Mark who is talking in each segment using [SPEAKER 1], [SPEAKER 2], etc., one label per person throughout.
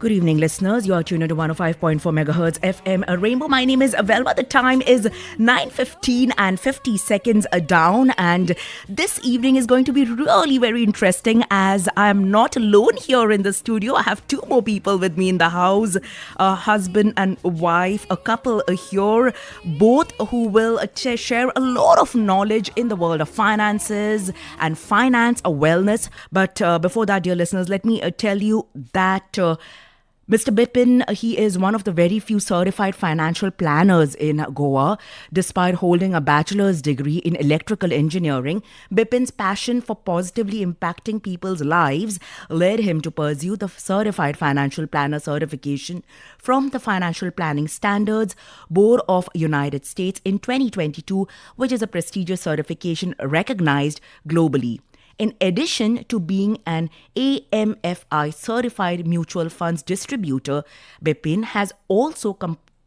[SPEAKER 1] Good evening, listeners. You are tuned to 105.4 megahertz FM Rainbow. My name is Velma. The time is 9:15 and 50 seconds down. And this evening is going to be really very interesting as I am not alone here in the studio. I have two more people with me in the house, a husband and wife, a couple here, both who will share a lot of knowledge in the world of finances and finance wellness. But before that, dear listeners, let me tell you that Mr. Bipeen, he is one of the very few certified financial planners in Goa. Despite holding a bachelor's degree in electrical engineering, Bipeen's passion for positively impacting people's lives led him to pursue the certified financial planner certification from the Financial Planning Standards Board of United States in 2022, which is a prestigious certification recognized globally. In addition to being an AMFI certified mutual funds distributor, Bipeen has also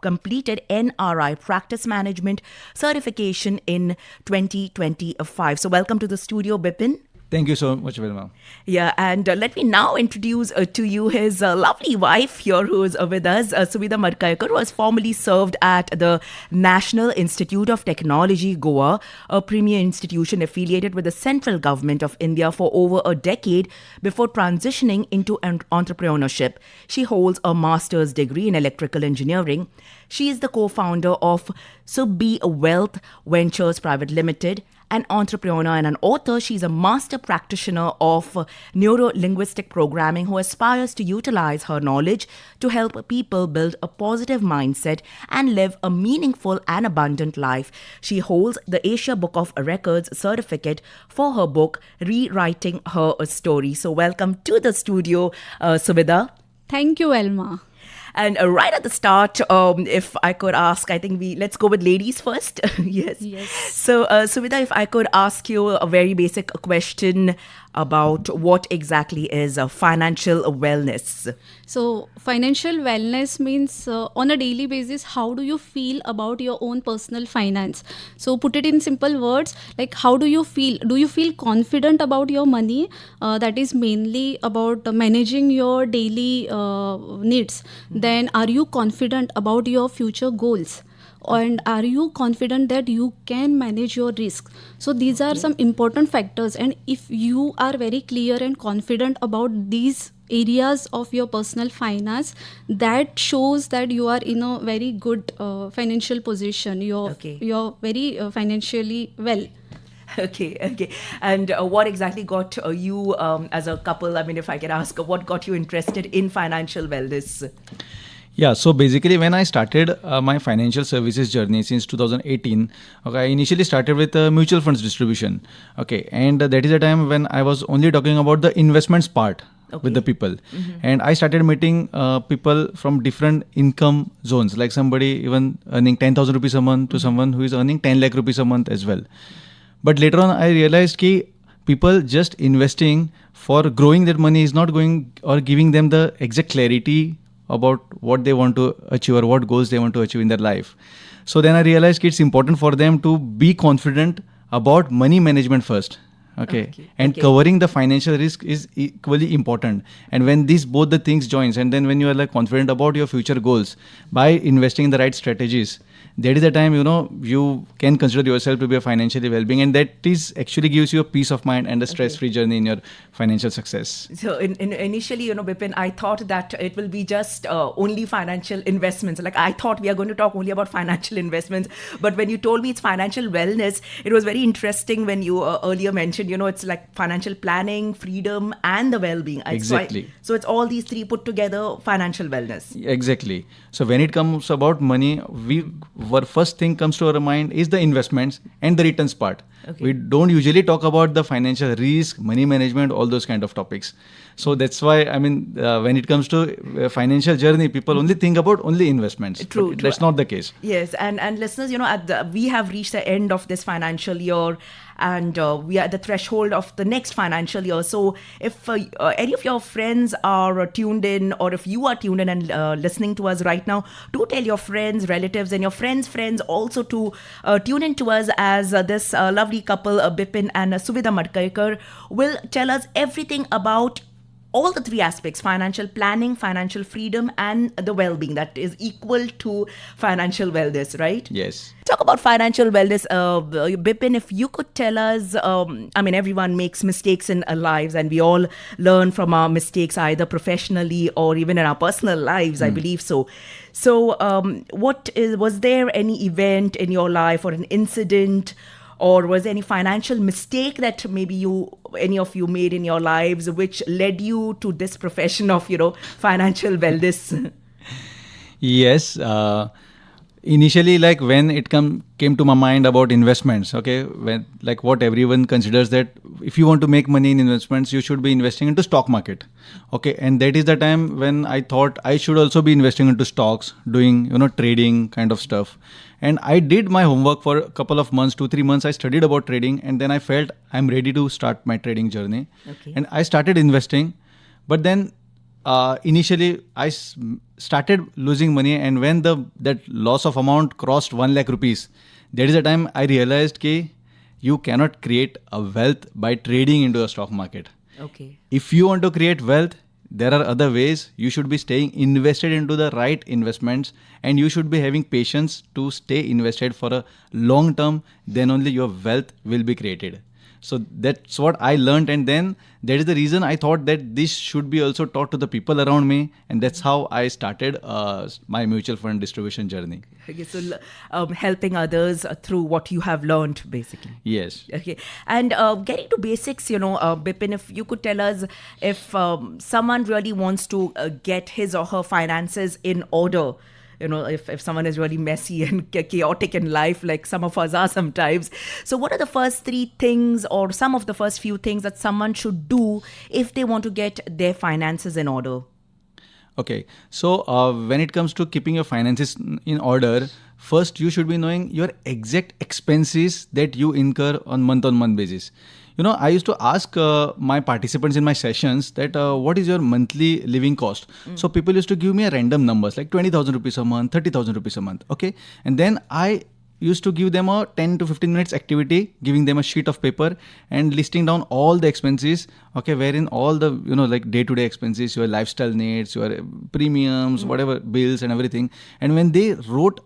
[SPEAKER 1] completed NRI practice management certification in 2025. So welcome to the studio, Bipeen.
[SPEAKER 2] Thank you so much, Velma.
[SPEAKER 1] Yeah, and let me now introduce to you his lovely wife here who is with us, Suvidha Madkaiker, who has formerly served at the National Institute of Technology, Goa, a premier institution affiliated with the central government of India for over a decade before transitioning into entrepreneurship. She holds a master's degree in electrical engineering. She is the co-founder of Subbi Wealth Ventures Private Limited, an entrepreneur and an author. She's a master practitioner of neuro-linguistic programming who aspires to utilize her knowledge to help people build a positive mindset and live a meaningful and abundant life. She holds the Asia Book of Records certificate for her book, Rewriting Her Story. So welcome to the studio, Suvidha.
[SPEAKER 3] Thank you, Velma.
[SPEAKER 1] And right at the start, if I could ask, I think let's go with ladies first. Yes. So, Suvidha, if I could ask you a very basic question about what exactly is financial wellness.
[SPEAKER 3] So, financial wellness means on a daily basis, how do you feel about your own personal finance? So, put it in simple words, like how do you feel? Do you feel confident about your money? That is mainly about managing your daily needs. Then, are you confident about your future goals? And are you confident that you can manage your risk? So these are some important factors, and if you are very clear and confident about these areas of your personal finance, that shows that you are in a very good financial position. You're very financially well.
[SPEAKER 1] Okay. And what exactly got you as a couple, I mean, if I can ask, what got you interested in financial wellness?
[SPEAKER 2] Yeah, so basically when I started my financial services journey since 2018, I initially started with mutual funds distribution. And that is a time when I was only talking about the investments part with the people. And I started meeting people from different income zones, like somebody even earning 10,000 rupees a month to someone who is earning 10 lakh rupees a month as well. But later on, I realized that people just investing for growing their money is not going or giving them the exact clarity about what they want to achieve or what goals they want to achieve in their life. So then I realized it's important for them to be confident about money management first. Covering the financial risk is equally important. And when both the things joins, and then when you are like confident about your future goals by investing in the right strategies, that is the time, you can consider yourself to be a financially well-being, and that is actually gives you a peace of mind and a stress-free journey in your financial success.
[SPEAKER 1] So initially, Bipeen, I thought that it will be just only financial investments. Like I thought we are going to talk only about financial investments. But when you told me it's financial wellness, it was very interesting when you earlier mentioned, it's like financial planning, freedom, and the well-being.
[SPEAKER 2] Exactly.
[SPEAKER 1] So it's all these three put together, financial wellness.
[SPEAKER 2] Exactly. So when it comes about money, our first thing comes to our mind is the investments and the returns part. We don't usually talk about the financial risk, money management, all those kind of topics. So that's why, when it comes to financial journey, people only think about only investments.
[SPEAKER 1] True.
[SPEAKER 2] That's not the case.
[SPEAKER 1] Yes, and listeners, we have reached the end of this financial year, and we are at the threshold of the next financial year. So if any of your friends are tuned in, or if you are tuned in and listening to us right now, do tell your friends, relatives, and your friends' friends also to tune in to us, as this lovely couple, Bipeen and Suvidha Madkaiker, will tell us everything about all the three aspects: financial planning, financial freedom, and the well-being, that is equal to financial wellness, right?
[SPEAKER 2] Yes.
[SPEAKER 1] Talk about financial wellness. Bipin, if you could tell us, I mean, everyone makes mistakes in our lives, and we all learn from our mistakes, either professionally or even in our personal lives, I believe so. So, was there any event in your life or an incident, or was there any financial mistake that maybe any of you made in your lives, which led you to this profession of, financial wellness?
[SPEAKER 2] Yes. Initially, like when it came to my mind about investments, okay, when like what everyone considers that if you want to make money in investments, you should be investing into stock market, okay, and that is the time when I thought I should also be investing into stocks, doing trading kind of stuff, and I did my homework for a couple of months, 2-3 months. I studied about trading, and then I felt I'm ready to start my trading journey,
[SPEAKER 1] Okay.
[SPEAKER 2] and I started investing, but then initially I started losing money, and when that loss of amount crossed 1 lakh rupees, that is the time I realized that you cannot create a wealth by trading into a stock market.
[SPEAKER 1] Okay.
[SPEAKER 2] If you want to create wealth, there are other ways. You should be staying invested into the right investments, and you should be having patience to stay invested for a long term. Then only your wealth will be created. So that's what I learned, and then that is the reason I thought that this should be also taught to the people around me, and that's how I started my mutual fund distribution journey.
[SPEAKER 1] Okay, so helping others through what you have learned, basically.
[SPEAKER 2] Yes.
[SPEAKER 1] Okay, and getting to basics, Bipin, if you could tell us, if someone really wants to get his or her finances in order, if someone is really messy and chaotic in life, like some of us are sometimes. So what are the first three things, or some of the first few things that someone should do if they want to get their finances in order?
[SPEAKER 2] Okay, so when it comes to keeping your finances in order, first you should be knowing your exact expenses that you incur on month basis. I used to ask my participants in my sessions that what is your monthly living cost? So people used to give me a random numbers like 20,000 rupees a month, 30,000 rupees a month. Okay. And then I used to give them a 10 to 15 minutes activity, giving them a sheet of paper and listing down all the expenses, okay, wherein all the, like day-to-day expenses, your lifestyle needs, your premiums, whatever bills and everything. And when they wrote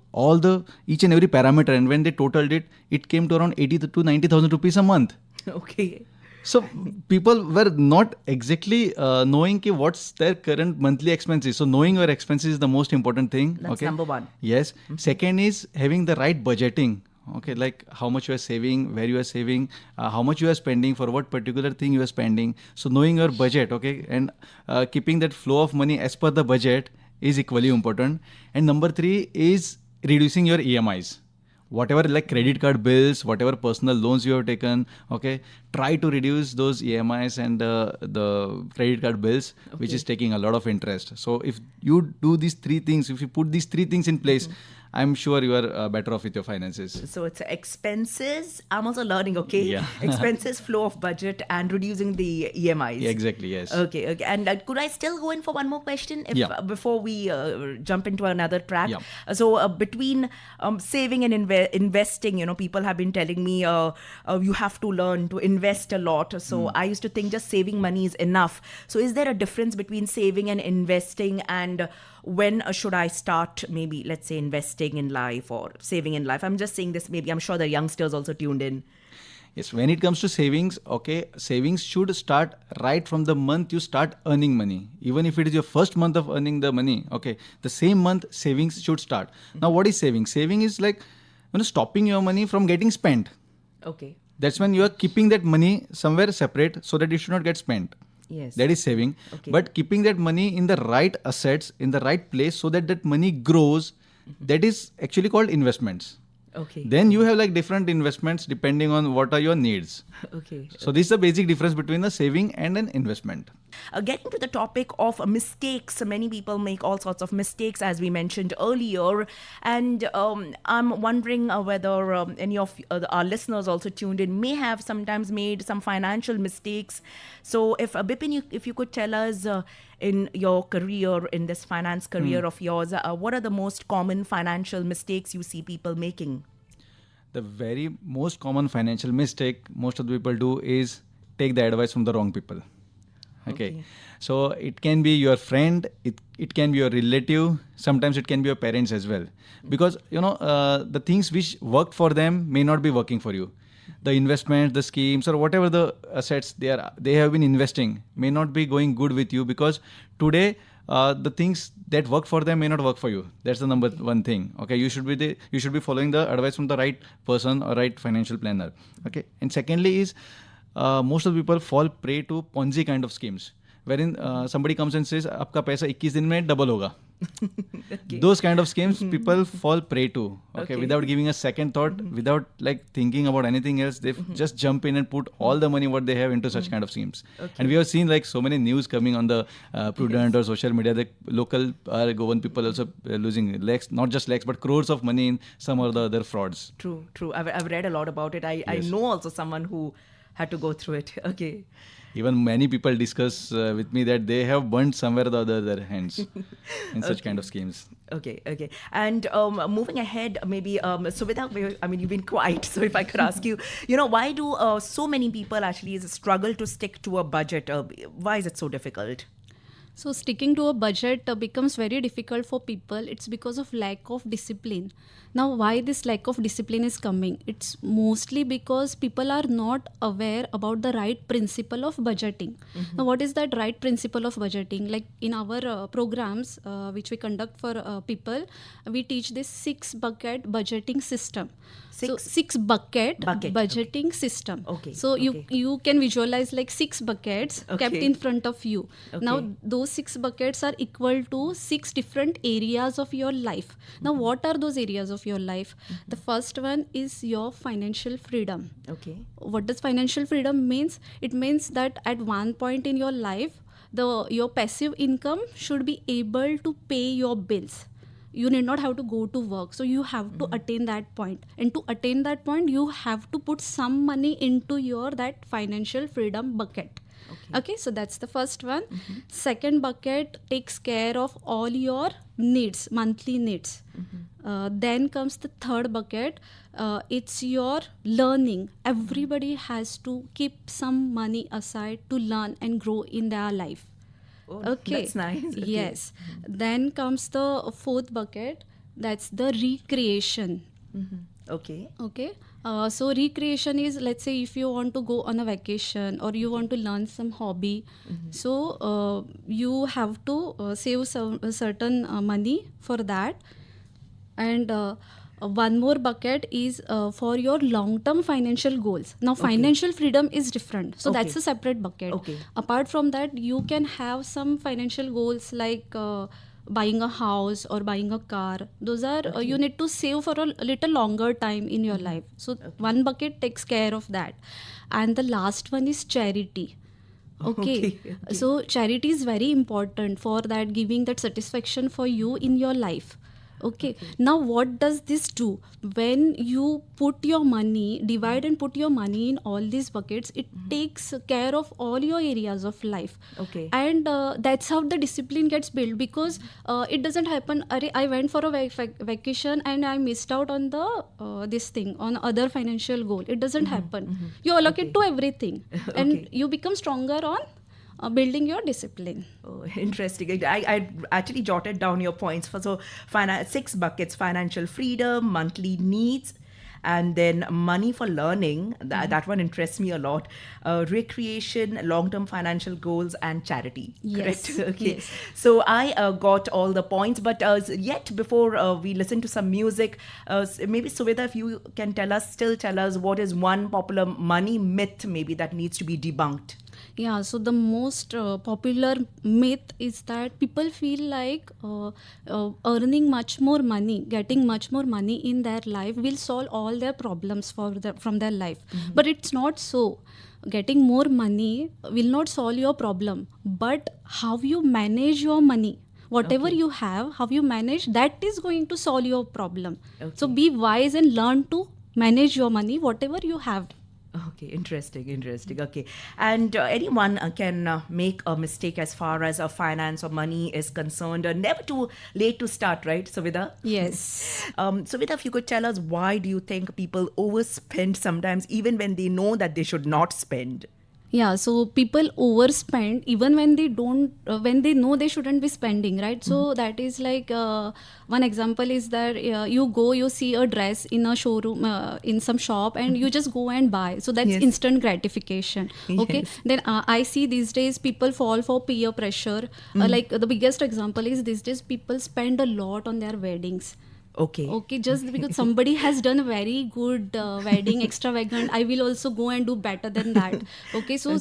[SPEAKER 2] each and every parameter, and when they totaled it, it came to around 80 to 90,000 rupees a month.
[SPEAKER 1] Okay.
[SPEAKER 2] So people were not exactly knowing what's their current monthly expenses. So knowing your expenses is the most important thing.
[SPEAKER 1] That's
[SPEAKER 2] okay?
[SPEAKER 1] number one.
[SPEAKER 2] Yes. Mm-hmm. Second is having the right budgeting. Okay, like how much you are saving, where you are saving, how much you are spending, for what particular thing you are spending. So knowing your budget, okay, and keeping that flow of money as per the budget is equally important. And number three is reducing your EMIs. Whatever like credit card bills, whatever personal loans you have taken, okay, try to reduce those EMIs and the credit card bills, okay, which is taking a lot of interest. So if you do these three things, if you put these three things in place, I'm sure you are better off with your finances.
[SPEAKER 1] So it's expenses. I'm also learning, okay?
[SPEAKER 2] Yeah.
[SPEAKER 1] Expenses, flow of budget, and reducing the EMIs.
[SPEAKER 2] Yeah, exactly, yes.
[SPEAKER 1] Okay. And could I still go in for one more question before we jump into another track?
[SPEAKER 2] Yeah.
[SPEAKER 1] So between saving and investing, people have been telling me you have to learn to invest a lot. So I used to think just saving money is enough. So is there a difference between saving and investing, and when should I start, maybe, let's say, investing in life or saving in life? I'm just saying this, maybe I'm sure the youngsters also tuned in.
[SPEAKER 2] Yes, when it comes to savings, okay, savings should start right from the month you start earning money. Even if it is your first month of earning the money, okay, the same month savings should start. Now, what is saving? Saving is like, stopping your money from getting spent.
[SPEAKER 1] Okay.
[SPEAKER 2] That's when you are keeping that money somewhere separate so that it should not get spent.
[SPEAKER 1] Yes.
[SPEAKER 2] That is saving.
[SPEAKER 1] Okay.
[SPEAKER 2] But keeping that money in the right assets, in the right place, so that that money grows, that is actually called investments.
[SPEAKER 1] Okay.
[SPEAKER 2] Then you have like different investments depending on what are your needs.
[SPEAKER 1] Okay.
[SPEAKER 2] So this is the basic difference between a saving and an investment.
[SPEAKER 1] Getting to the topic of mistakes, many people make all sorts of mistakes, as we mentioned earlier. And I'm wondering whether any of our listeners also tuned in may have sometimes made some financial mistakes. So if Bipin, if you could tell us in your career, in this finance career of yours, what are the most common financial mistakes you see people making?
[SPEAKER 2] The very most common financial mistake most of the people do is take the advice from the wrong people. Okay. So it can be your friend, it can be your relative, sometimes it can be your parents as well. Because, the things which worked for them may not be working for you. The investments, the schemes, or whatever the assets they have been investing may not be going good with you, because today the things that work for them may not work for you. That's the number one thing. Okay, you should be following the advice from the right person or right financial planner. Okay, and secondly is most of the people fall prey to Ponzi kind of schemes, wherein somebody comes and says, "आपका पैसा 21 दिन में double होगा."
[SPEAKER 1] Okay.
[SPEAKER 2] Those kind of schemes people fall prey to. Okay,
[SPEAKER 1] Okay.
[SPEAKER 2] without giving a second thought, without like thinking about anything else, they just jump in and put all the money what they have into such kind of schemes.
[SPEAKER 1] Okay.
[SPEAKER 2] And we have seen like so many news coming on the Prudent or social media that local government people also losing lakhs, not just lakhs, but crores of money in some or the other frauds.
[SPEAKER 1] True. I've read a lot about it. I
[SPEAKER 2] Yes.
[SPEAKER 1] know also someone who had to go through it. Okay.
[SPEAKER 2] Even many people discuss with me that they have burnt somewhere or the other their hands in such kind of schemes.
[SPEAKER 1] Okay. And moving ahead, maybe Suvidha, you've been quiet. So if I could ask you, why do so many people actually struggle to stick to a budget? Why is it so difficult?
[SPEAKER 3] So sticking to a budget becomes very difficult for people. It's because of lack of discipline. Now, why this lack of discipline is coming? It's mostly because people are not aware about the right principle of budgeting. Now, what is that right principle of budgeting? Like in our programs, which we conduct for people, we teach this 6-bucket budgeting system. So 6-bucket budgeting system.
[SPEAKER 1] Okay.
[SPEAKER 3] So you can visualize like 6 buckets kept in front of you.
[SPEAKER 1] Okay.
[SPEAKER 3] Now those 6 buckets are equal to 6 different areas of your life. Now what are those areas of your life? The first one is your financial freedom.
[SPEAKER 1] Okay.
[SPEAKER 3] What does financial freedom means? It means that at one point in your life, your passive income should be able to pay your bills. You need not have to go to work. So you have to attain that point. And to attain that point, you have to put some money into that financial freedom bucket. Okay, so that's the first one. Second bucket takes care of all your needs, monthly needs. Then comes the third bucket. It's your learning. Everybody has to keep some money aside to learn and grow in their life.
[SPEAKER 1] Oh,
[SPEAKER 3] Okay.
[SPEAKER 1] That's nice. Okay.
[SPEAKER 3] Yes. Then comes the fourth bucket. That's the recreation.
[SPEAKER 1] Okay.
[SPEAKER 3] Okay. So recreation is, let's say, if you want to go on a vacation or you want to learn some hobby, so you have to save a certain money for that. And one more bucket is for your long-term financial goals. Now, financial freedom is different. So that's a separate bucket.
[SPEAKER 1] Okay.
[SPEAKER 3] Apart from that, you can have some financial goals like buying a house or buying a car. Those are you need to save for a little longer time in your life. So one bucket takes care of that. And the last one is charity. Okay. So charity is very important for that, giving that satisfaction for you in your life. Okay. Now what does this do? When you put your money, divide and put your money in all these buckets, it takes care of all your areas of life.
[SPEAKER 1] Okay.
[SPEAKER 3] And that's how the discipline gets built, because it doesn't happen, I went for a vacation and I missed out on the this thing, on other financial goal. It doesn't happen. You allocate to everything and you become stronger on building your discipline.
[SPEAKER 1] Oh, interesting. I actually jotted down your points for 6 buckets: financial freedom, monthly needs, and then money for learning. That one interests me a lot. Recreation, long-term financial goals, and charity.
[SPEAKER 3] Yes.
[SPEAKER 1] Correct? Okay.
[SPEAKER 3] Yes.
[SPEAKER 1] So I got all the points, but yet before we listen to some music, maybe Suvidha, if you can tell us what is one popular money myth maybe that needs to be debunked.
[SPEAKER 3] Yeah, so the most popular myth is that people feel like earning much more money, getting much more money in their life will solve all their problems from their life. But it's not so. Getting more money will not solve your problem, but how you manage your money, whatever you have, how you manage, that is going to solve your problem. So be wise and learn to manage your money, whatever you have.
[SPEAKER 1] Okay, interesting. Okay. And anyone can make a mistake as far as finance or money is concerned. Never too late to start, right, Suvidha?
[SPEAKER 3] Yes.
[SPEAKER 1] Suvidha, if you could tell us, why do you think people overspend sometimes even when they know that they should not spend?
[SPEAKER 3] Yeah, so people overspend even when they don't, when they know they shouldn't be spending, right? So that is like one example is that you see a dress in a showroom, in some shop, and you just go and buy. So that's
[SPEAKER 1] Yes.
[SPEAKER 3] instant gratification. Okay.
[SPEAKER 1] Yes.
[SPEAKER 3] Then I see these days people fall for peer pressure. Like the biggest example is these days people spend a lot on their weddings.
[SPEAKER 1] Okay.
[SPEAKER 3] Okay, just because somebody has done a very good wedding, extravagant, I will also go and do better than that. Okay, so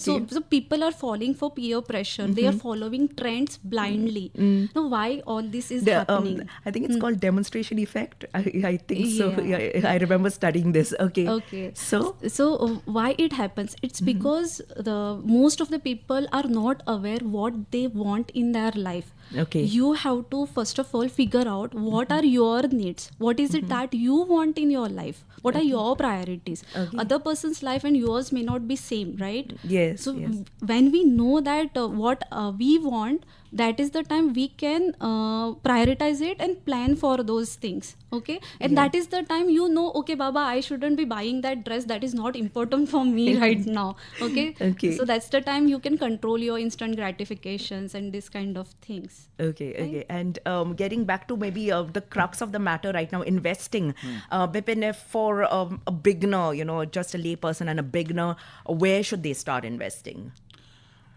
[SPEAKER 3] people are falling for peer pressure. They are following trends blindly. Now, why all this is happening?
[SPEAKER 1] I think it's called demonstration effect. I think so.
[SPEAKER 3] Yeah.
[SPEAKER 1] Yeah, I remember studying this. Okay.
[SPEAKER 3] Okay.
[SPEAKER 1] So
[SPEAKER 3] Why it happens? It's because the most of the people are not aware what they want in their life.
[SPEAKER 1] Okay.
[SPEAKER 3] You have to first of all figure out what are your needs. What is it that you want in your life? What are your priorities?
[SPEAKER 1] Okay.
[SPEAKER 3] Other person's life and yours may not be same, right?
[SPEAKER 1] Yes.
[SPEAKER 3] So
[SPEAKER 1] yes.
[SPEAKER 3] when we know that what we want, that is the time we can prioritize it and plan for those things. Okay, and that is the time you know, okay Baba, I shouldn't be buying that dress, that is not important for me right now. Okay.
[SPEAKER 1] Okay.
[SPEAKER 3] So that's the time you can control your instant gratifications and this kind of things.
[SPEAKER 1] Okay. And getting back to maybe the crux of the matter right now, investing. Bipin, if for a beginner, just a lay person and a beginner, where should they start investing?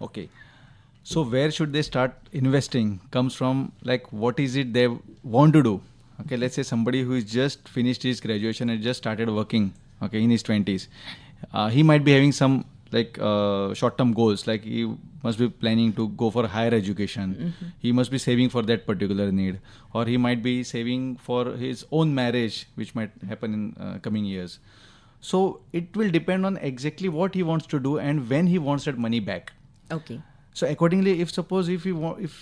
[SPEAKER 2] Okay. So where should they start investing comes from like what is it they want to do. Okay, let's say somebody who is just finished his graduation and just started working, okay, in his 20s. He might be having some like short-term goals, like he must be planning to go for higher education. He must be saving for that particular need, or he might be saving for his own marriage, which might happen in coming years. So it will depend on exactly what he wants to do and when he wants that money back.
[SPEAKER 1] Okay.
[SPEAKER 2] So accordingly, if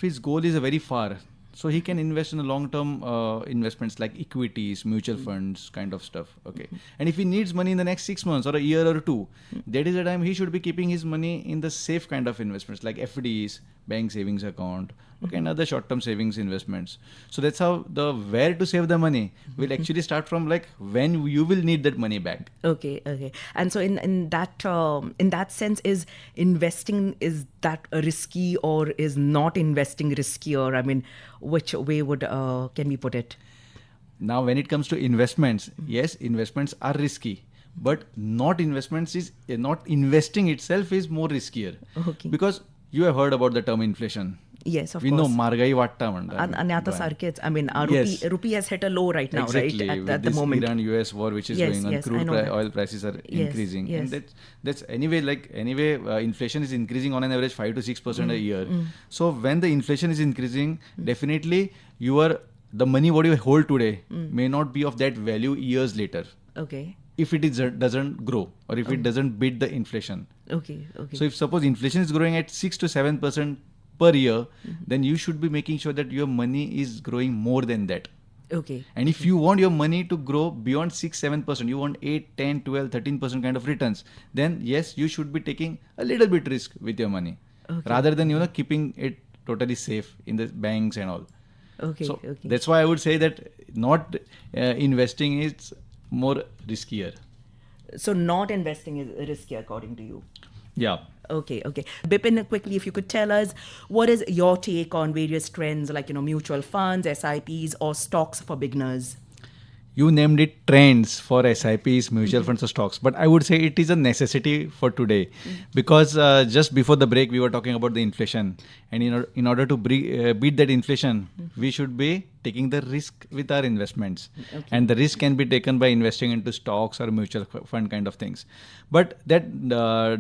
[SPEAKER 2] his goal is very far, so he can invest in the long-term investments like equities, mutual funds, kind of stuff. Okay, and if he needs money in the next 6 months or a year or two, that is the time he should be keeping his money in the safe kind of investments like FDs, bank savings account, okay, and other short-term savings investments. So that's how the where to save the money will actually start from like when you will need that money back.
[SPEAKER 1] Okay. And so in that sense, is investing, is that risky or is not investing riskier? I mean, which way would can we put it?
[SPEAKER 2] Now, when it comes to investments, yes, investments are risky, but not investing itself is more riskier.
[SPEAKER 1] Okay.
[SPEAKER 2] Because you have heard about the term inflation.
[SPEAKER 1] Yes, of
[SPEAKER 2] we
[SPEAKER 1] course.
[SPEAKER 2] know महागाई वाटता म्हणतात.
[SPEAKER 1] And आता सारखेच, I mean, our
[SPEAKER 2] Yes.
[SPEAKER 1] rupee has hit a low right now,
[SPEAKER 2] Exactly.
[SPEAKER 1] right?
[SPEAKER 2] With
[SPEAKER 1] At the
[SPEAKER 2] this
[SPEAKER 1] moment.
[SPEAKER 2] Iran-US war, which is
[SPEAKER 1] Yes,
[SPEAKER 2] going on,
[SPEAKER 1] yes, I
[SPEAKER 2] crude
[SPEAKER 1] know that.
[SPEAKER 2] oil prices are
[SPEAKER 1] Yes,
[SPEAKER 2] increasing,
[SPEAKER 1] yes.
[SPEAKER 2] and that's anyway. Inflation is increasing on an average 5 to 6% a year. So when the inflation is increasing, definitely the money what you hold today may not be of that value years later.
[SPEAKER 1] Okay.
[SPEAKER 2] If it doesn't grow or if it doesn't beat the inflation.
[SPEAKER 1] Okay.
[SPEAKER 2] So if suppose inflation is growing at 6 to 7% per year, then you should be making sure that your money is growing more than that.
[SPEAKER 1] Okay.
[SPEAKER 2] And if you want your money to grow beyond 6-7%, you want 8, 10, 12, 13% kind of returns, then yes, you should be taking a little bit risk with your money rather than keeping it totally safe in the banks and all.
[SPEAKER 1] Okay.
[SPEAKER 2] So that's why I would say that not investing is more riskier.
[SPEAKER 1] So not investing is risky according to you.
[SPEAKER 2] Yeah.
[SPEAKER 1] Okay. Bipin, quickly, if you could tell us, what is your take on various trends like, mutual funds, SIPs, or stocks for beginners?
[SPEAKER 2] You named it trends for SIPs, mutual funds or stocks, but I would say it is a necessity for today because just before the break, we were talking about the inflation, and in order to beat that inflation, we should be taking the risk with our investments, and the risk can be taken by investing into stocks or mutual fund kind of things. But that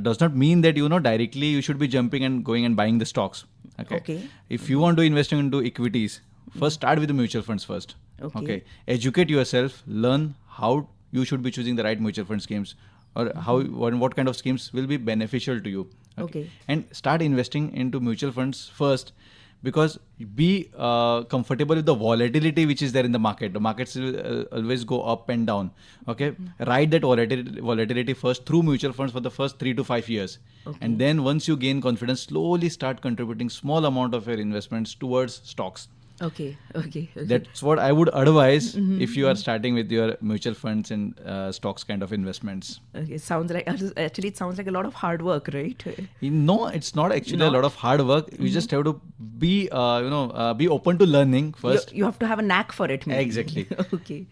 [SPEAKER 2] does not mean that directly you should be jumping and going and buying the stocks. Okay. If you want to invest into equities, first start with the mutual funds first. Okay. Educate yourself, learn how you should be choosing the right mutual fund schemes or what kind of schemes will be beneficial to you.
[SPEAKER 1] Okay.
[SPEAKER 2] And start investing into mutual funds first because be comfortable with the volatility which is there in the market. The markets will always go up and down. Okay. Ride that volatility first through mutual funds for the first 3 to 5 years. And then once you gain confidence, slowly start contributing small amount of your investments towards stocks.
[SPEAKER 1] Okay.
[SPEAKER 2] That's what I would advise if you are starting with your mutual funds and stocks kind of investments.
[SPEAKER 1] Okay. It sounds like a lot of hard work, right?
[SPEAKER 2] No, it's not actually a lot of hard work. You just have to be, be open to learning first.
[SPEAKER 1] You have to have a knack for it. Maybe.
[SPEAKER 2] Exactly.
[SPEAKER 1] Okay.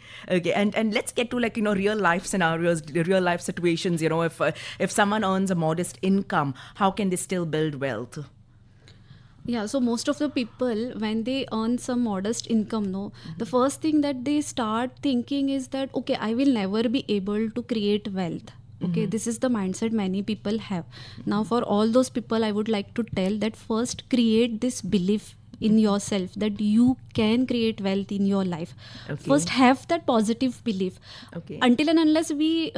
[SPEAKER 1] And let's get to real life scenarios, real life situations. If someone earns a modest income, how can they still build wealth?
[SPEAKER 3] Yeah, so most of the people, when they earn some modest income, the first thing that they start thinking is that, okay, I will never be able to create wealth. Okay, this is the mindset many people have. Now, for all those people, I would like to tell that first create this belief in yourself that you can create wealth in your life.
[SPEAKER 1] Okay.
[SPEAKER 3] First, have that positive belief.
[SPEAKER 1] Okay.
[SPEAKER 3] Until and unless we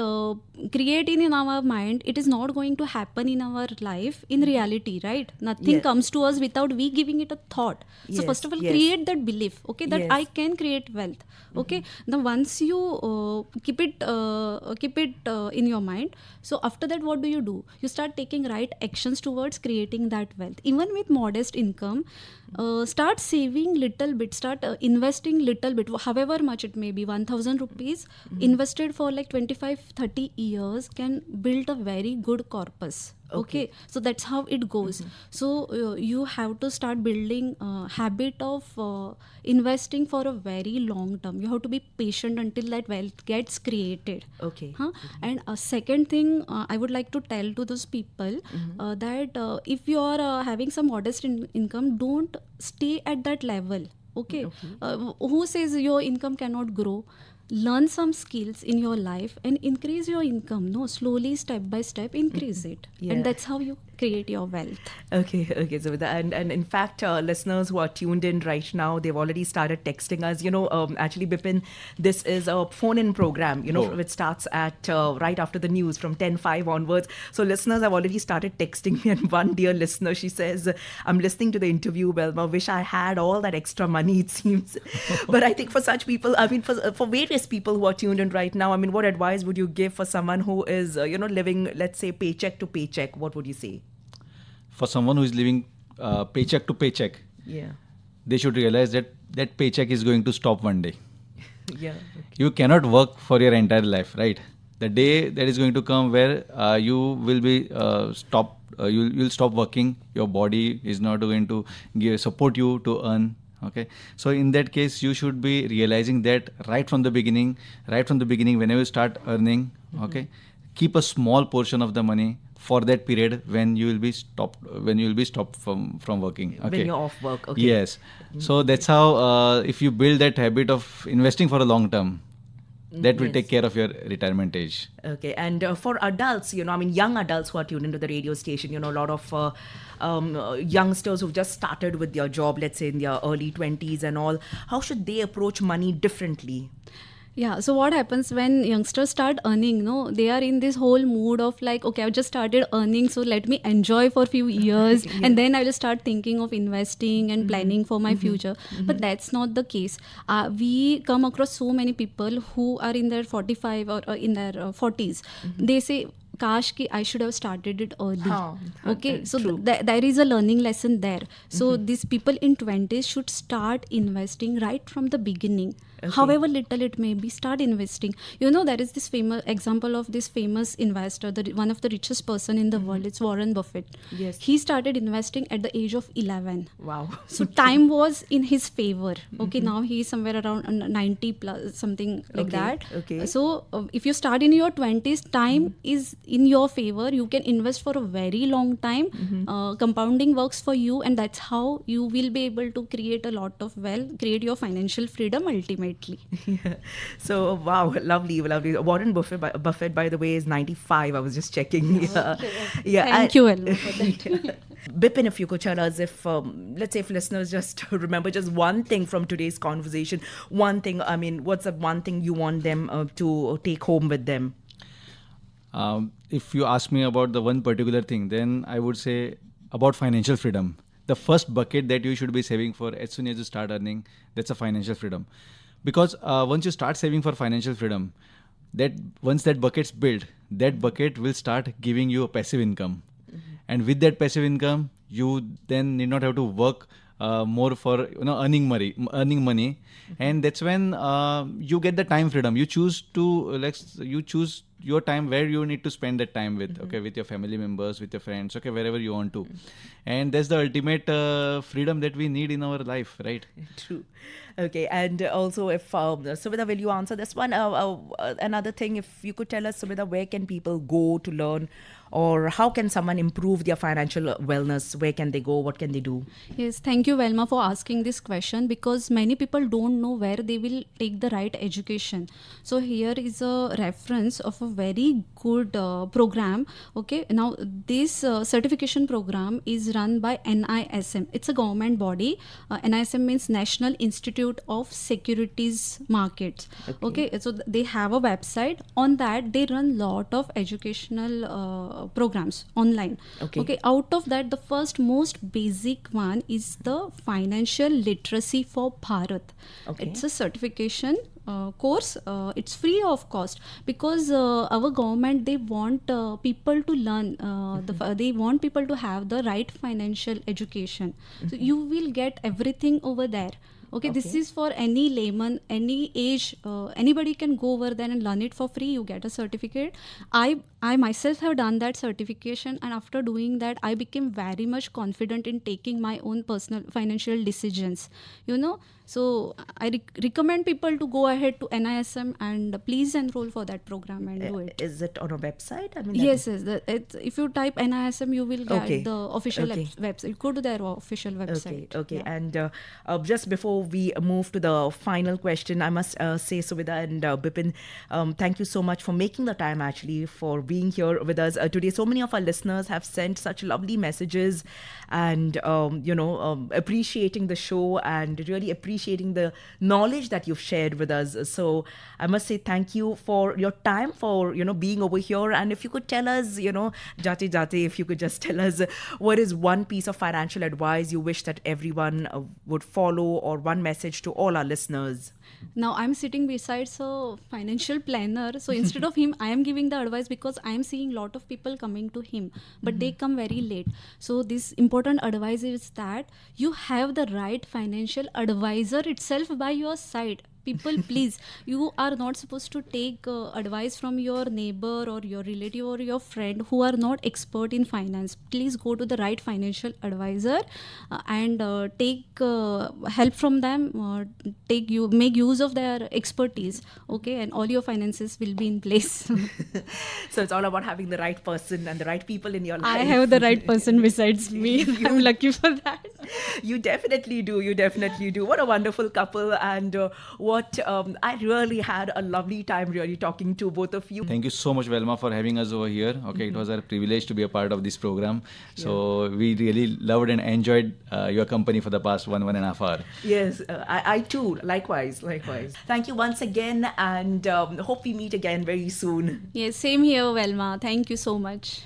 [SPEAKER 3] create in our mind, it is not going to happen in our life in reality, right? Nothing comes to us without we giving it a thought. So first of all, create that belief, okay, that I can create wealth. Okay, now once you keep it in your mind, so after that, what do? You start taking right actions towards creating that wealth. Even with modest income, start saving little bit, start investing little bit, however much it may be. 1,000 rupees invested for like 25-30 years can build a very good corpus. Okay, so that's how it goes. So you have to start building a habit of investing for a very long term. You have to be patient until that wealth gets created.
[SPEAKER 1] Okay.
[SPEAKER 3] And a second thing I would like to tell to those people that if you are having some modest income, don't stay at that level. Okay. Who says your income cannot grow? Learn some skills in your life and increase your income. Slowly, step by step, increase it. And that's how you create your wealth.
[SPEAKER 1] Okay, Suvidha. And in fact, listeners who are tuned in right now, they've already started texting us. Actually, Bipeen, this is a phone-in program, which starts at right after the news from 10:05 onwards. So listeners have already started texting me. And one dear listener, she says, I'm listening to the interview, Velma, wish I had all that extra money, it seems. But I think for such people, for various people who are tuned in right now, what advice would you give for someone who is, living, let's say, paycheck to paycheck? What would you say?
[SPEAKER 2] For someone who is living paycheck to paycheck, they should realize that that paycheck is going to stop one day. You cannot work for your entire life, right? The day that is going to come where you will be you'll stop working. Your body is not going to support you to earn. Okay, so in that case, you should be realizing that right from the beginning. Whenever you start earning, okay, keep a small portion of the money for that period when you will be stopped from working. Okay.
[SPEAKER 1] When you're off work. Okay.
[SPEAKER 2] Yes. So that's how if you build that habit of investing for a long term, that will take care of your retirement age.
[SPEAKER 1] Okay. And for adults, young adults who are tuned into the radio station, a lot of youngsters who've just started with their job, let's say in their early 20s and all, how should they approach money differently?
[SPEAKER 3] Yeah, so what happens when youngsters start earning, they are in this whole mood of like, okay, I've just started earning, so let me enjoy for a few years and then I will start thinking of investing and planning for my future. But that's not the case. We come across so many people who are in their 45 or in their 40s. They say, Kash ki I should have started it early. Okay, so there is a learning lesson there. So these people in 20s should start investing right from the beginning. Okay. However little it may be, start investing. There is this famous example of this famous investor, one of the richest person in the world. It's Warren Buffett.
[SPEAKER 1] Yes.
[SPEAKER 3] He started investing at the age of 11.
[SPEAKER 1] Wow.
[SPEAKER 3] So time was in his favor. Okay, now he is somewhere around 90 plus, something like that.
[SPEAKER 1] Okay.
[SPEAKER 3] So if you start in your 20s, time is in your favor. You can invest for a very long time. Compounding works for you, and that's how you will be able to create a lot of wealth, create your financial freedom ultimately.
[SPEAKER 1] Yeah. So wow, lovely. Warren Buffett, by the way, is 95. I was just checking.
[SPEAKER 3] Thank you, Velma, for that.
[SPEAKER 1] Bipeen, if you could tell us if, let's say, if listeners just remember just one thing from today's conversation, one thing. What's the one thing you want them to take home with them?
[SPEAKER 2] If you ask me about the one particular thing, then I would say about financial freedom. The first bucket that you should be saving for as soon as you start earning, that's a financial freedom. Because once you start saving for financial freedom, once that bucket's built, that bucket will start giving you a passive income. And with that passive income, you then need not have to work more for earning money, and that's when you get the time freedom. You choose to you choose your time where you need to spend that time with, okay, with your family members, with your friends, okay, wherever you want to, and that's the ultimate freedom that we need in our life, right?
[SPEAKER 1] True. Okay, and also if Suvidha, will you answer this one? Another thing, if you could tell us, Suvidha, where can people go to learn, or how can someone improve their financial wellness? Where can they go? What can they do?
[SPEAKER 3] Yes, thank you, Velma, for asking this question, because many people don't know where they will take the right education. So here is a reference of a very good program. Okay, now this certification program is run by NISM. It's a government body. NISM means National Institute of Securities Markets. Okay, so they have a website. On that, they run lot of educational programs online. Okay, out of that, the first most basic one is the financial literacy for Bharat. It's a certification course. It's free of cost, because our government, they want people to learn, they want people to have the right financial education. So you will get everything over there. Okay, this is for any layman, any age, anybody can go over there and learn it for free. You get a certificate. I myself have done that certification, and after doing that, I became very much confident in taking my own personal financial decisions. So I recommend people to go ahead to NISM and please enroll for that program and do it.
[SPEAKER 1] Is it on a website? I mean,
[SPEAKER 3] yes. If you type NISM, you will get the official website. Go to their official website.
[SPEAKER 1] Okay. And just before we move to the final question, I must say, Suvidha and Bipeen, thank you so much for making the time, actually, for being here with us today. So many of our listeners have sent such lovely messages and, appreciating the show and really appreciating the knowledge that you've shared with us. So I must say thank you for your time, for, being over here. And if you could tell us, Jate, if you could just tell us what is one piece of financial advice you wish that everyone would follow, or one message to all our listeners.
[SPEAKER 3] Now I'm sitting beside a financial planner, so instead of him, I am giving the advice, because I am seeing a lot of people coming to him, but they come very late. So this important advice is that you have the right financial advisor itself by your side. People, please, you are not supposed to take advice from your neighbor or your relative or your friend who are not expert in finance. Please go to the right financial advisor and take help from them. Make use of their expertise. Okay, and all your finances will be in place.
[SPEAKER 1] So it's all about having the right person and the right people in your life.
[SPEAKER 3] I have the right person besides me. I'm lucky for that.
[SPEAKER 1] You definitely do. What a wonderful couple, and I really had a lovely time really talking to both of you.
[SPEAKER 2] Thank you so much, Velma, for having us over here. Okay, it was a privilege to be a part of this program. So we really loved and enjoyed your company for the past 1.5 hours.
[SPEAKER 1] Yes, I too. Likewise. Thank you once again, and hope we meet again very soon.
[SPEAKER 3] Yes, same here, Velma. Thank you so much.